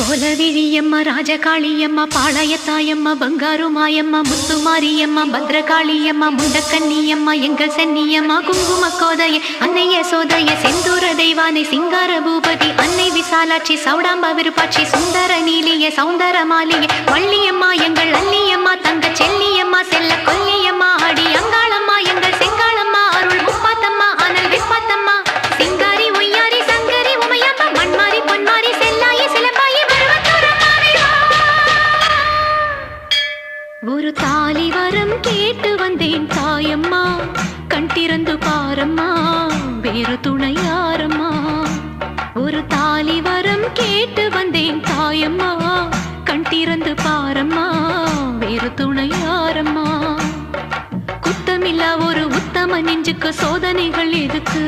கோலவிழியம்மா ராஜகாளியம்மா பாளையத்தாயம்மா பங்காரு மாயம்மா முத்துமாரியம்மா பத்ரகாளியம்மா முண்டக்கன்னியம்மா எங்கள் சென்னியம்மா குங்கும கோதைய அன்னைய சோதைய செந்தூர தெய்வானை சிங்கார பூபதி அன்னை விசாலாட்சி சௌடாம்பா விருப்பாட்சி சுந்தர நீலிய சௌந்தர மாலிய வள்ளியம்மா எங்கள் அல்லியம்மா தங்க செல்லியம்மா செல்ல கொல்லியம்மா அடி அங்காளம்மா எங்கள் செங்காளம்மா அருள் முப்பாத்தம்மா அனல் விப்பாத்தம்மா சிங்காரி ஒய்யாரி சங்கரி உமையம்மா மண்மாரி பொன்மாரி செல்லாயி சிலம்பாயி ஒரு தாலி வரம் கேட்டு வந்தேன் தாயம்மா கண் திறந்து பாரம்மா வேறு துணையாரம்மா ஒரு தாலி வரம் கேட்டு வந்தேன் தாயம்மா கண் திறந்து பாரம்மா வேறு துணையாரம்மா குத்தமில்லா ஒரு உத்தம நெஞ்சுக்கு சோதனைகள் எதுக்கு